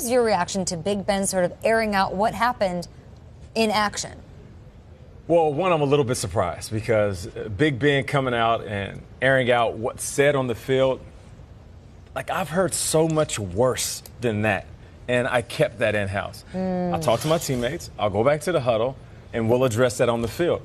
was your reaction to Big Ben sort of airing out what happened in action? Well, one, I'm a little bit surprised because Big Ben coming out and airing out what's said on the field, like I've heard so much worse than that, and I kept that in-house. I'll talk to my teammates, I'll go back to the huddle, and we'll address that on the field.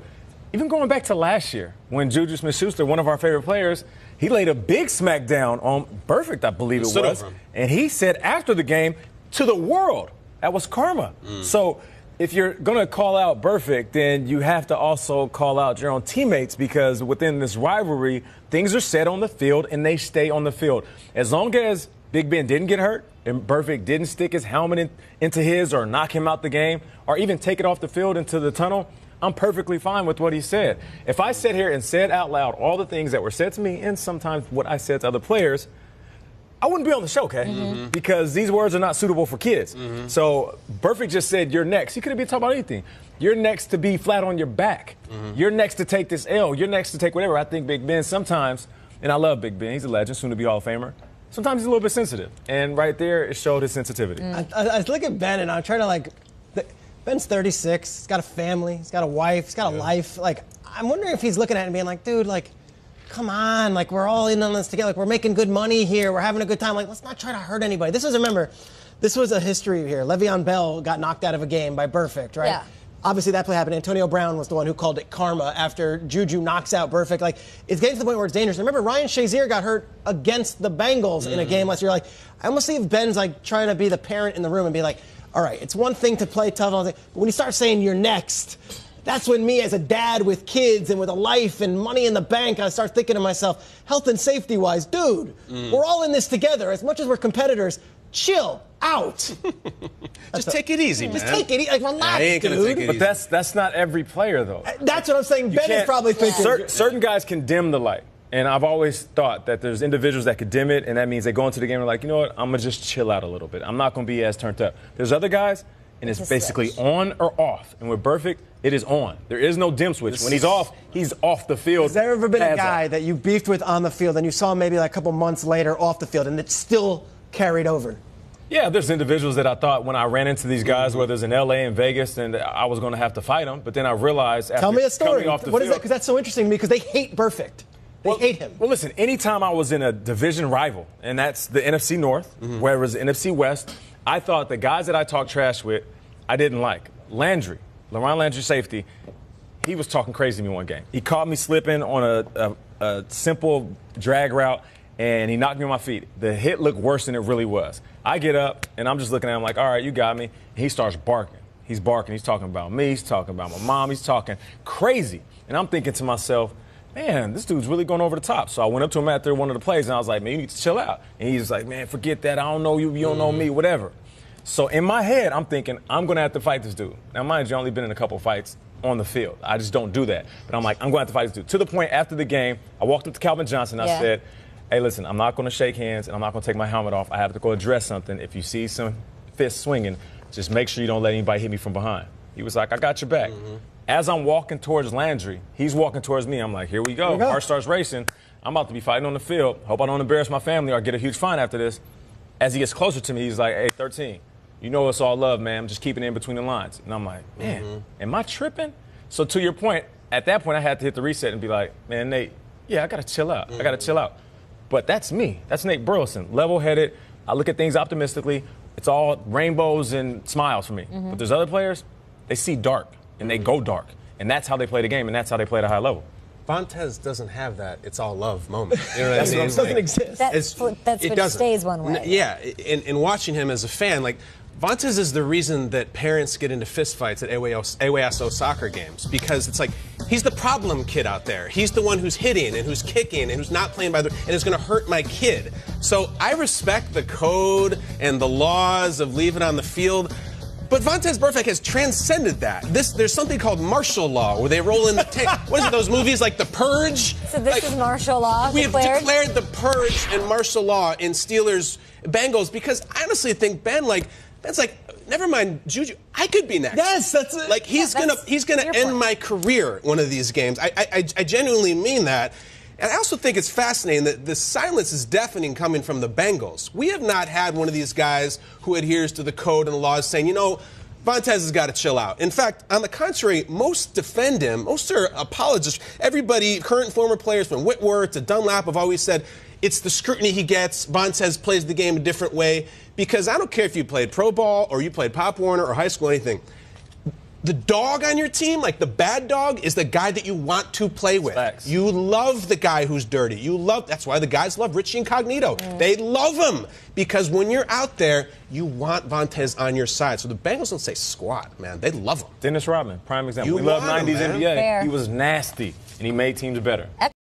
Even going back to last year when Juju Smith-Schuster, one of our favorite players, he laid a big smackdown on Burfict, I believe it was, and he said after the game to the world, that was karma. So if you're going to call out Burfict, then you have to also call out your own teammates because within this rivalry, things are said on the field and they stay on the field. As long as Big Ben didn't get hurt and Burfict didn't stick his helmet into his or knock him out the game or even take it off the field into the tunnel, I'm perfectly fine with what he said. If I sat here and said out loud all the things that were said to me and sometimes what I said to other players, I wouldn't be on the show, okay? Because these words are not suitable for kids. So Burfict just said, you're next. He could have been talking about anything. You're next to be flat on your back. You're next to take this L. You're next to take whatever. I think Big Ben sometimes, and I love Big Ben, he's a legend, soon to be Hall of Famer. Sometimes he's a little bit sensitive. And right there, it showed his sensitivity. I look at Ben and I'm trying to Ben's 36, he's got a family, he's got a wife, he's got a life. Like, I'm wondering if he's looking at it and being like, dude, like, come on, like, we're all in on this together. Like, we're making good money here. We're having a good time. Like, let's not try to hurt anybody. Remember, this was a history here. Le'Veon Bell got knocked out of a game by Burfict, right? Yeah. Obviously, that play happened. Antonio Brown was the one who called it karma after Juju knocks out Burfict. Like, it's getting to the point where it's dangerous. Remember, Ryan Shazier got hurt against the Bengals in a game last year. Like, I almost see if Ben's, like, trying to be the parent in the room and be like, all right, it's one thing to play tough, but when you start saying you're next, that's when me as a dad with kids and with a life and money in the bank, I start thinking to myself, health and safety-wise, dude, we're all in this together. As much as we're competitors, chill out. Just take it easy, man. Just take it easy. Like, relax, ain't gonna take it But easy. that's not every player, though. That's what I'm saying. Ben is probably thinking. Certain guys can dim the light. And I've always thought that there's individuals that could dim it, and that means they go into the game and are like, you know what, I'm going to just chill out a little bit. I'm not going to be as turned up. There's other guys, and it's basically on or off. And with Burfict, it is on. There is no dim switch. When he's off the field. Has there ever been a guy that you beefed with on the field and you saw maybe like a couple months later off the field and it still carried over? Yeah, there's individuals that I thought when I ran into these guys, whether it's in L.A. and Vegas, and I was going to have to fight them. But then I realized after Tell me a story. coming off the What field, is that? Because that's so interesting to me because they hate Burfict. They hate him. Well, listen, anytime I was in a division rival, and that's the NFC North, where it was the NFC West, I thought the guys that I talked trash with, I didn't like. LaRon Landry, safety, he was talking crazy to me one game. He caught me slipping on a simple drag route, and he knocked me on my feet. The hit looked worse than it really was. I get up, and I'm just looking at him like, all right, you got me. And he starts barking. He's barking. He's talking about me. He's talking about my mom. He's talking crazy. And I'm thinking to myself, man, this dude's really going over the top. So I went up to him after one of the plays, and I was like, man, you need to chill out. And he's like, man, forget that. I don't know you. You don't know me, whatever. So in my head, I'm thinking, I'm going to have to fight this dude. Now, mind you, I've only been in a couple fights on the field. I just don't do that. But I'm like, I'm going to have to fight this dude. To the point, after the game, I walked up to Calvin Johnson. I said, hey, listen, I'm not going to shake hands, and I'm not going to take my helmet off. I have to go address something. If you see some fists swinging, just make sure you don't let anybody hit me from behind. He was like, I got your back. As I'm walking towards Landry, he's walking towards me. I'm like, here we go. Heart starts racing. I'm about to be fighting on the field. Hope I don't embarrass my family or get a huge fine after this. As he gets closer to me, he's like, hey, 13, you know it's all love, man. I'm just keeping it in between the lines. And I'm like, man, am I tripping? So to your point, at that point, I had to hit the reset and be like, man, Nate, yeah, I got to chill out. I got to chill out. But that's me. That's Nate Burleson, level-headed. I look at things optimistically. It's all rainbows and smiles for me. But there's other players, they see dark. And they go dark. And that's how they play the game, and that's how they play at a high level. Vontaze doesn't have that it's all love moment. You know what I mean? It doesn't exist. That's what stays one way. Yeah, in watching him as a fan, like, Vontaze is the reason that parents get into fistfights at AWSO soccer games, because it's like, he's the problem kid out there. He's the one who's hitting and who's kicking and who's not playing by the, and is going to hurt my kid. So I respect the code and the laws of leave it on the field. But Vontaze Burfict has transcended that. There's something called martial law, where they roll in the tank. What is it, those movies like The Purge? So this is martial law We have declared The Purge and martial law in Steelers-Bengals, because I honestly think Ben's like, never mind Juju, I could be next. Yes, that's it. Like, he's gonna end my career one of these games. I genuinely mean that. And I also think it's fascinating that the silence is deafening coming from the Bengals. We have not had one of these guys who adheres to the code and the laws saying, you know, Vontaze has got to chill out. In fact, on the contrary, most defend him. Most are apologists. Everybody, current and former players from Whitworth to Dunlap, have always said it's the scrutiny he gets. Vontaze plays the game a different way. Because I don't care if you played pro ball or you played Pop Warner or high school or anything. The dog on your team, like the bad dog, is the guy that you want to play with. Facts. You love the guy who's dirty. That's why the guys love Richie Incognito. They love him because when you're out there, you want Vontaze on your side. So the Bengals don't say squat, man. They love him. Dennis Rodman, prime example. You We love want him, 90s man. NBA. Fair. He was nasty, and he made teams better.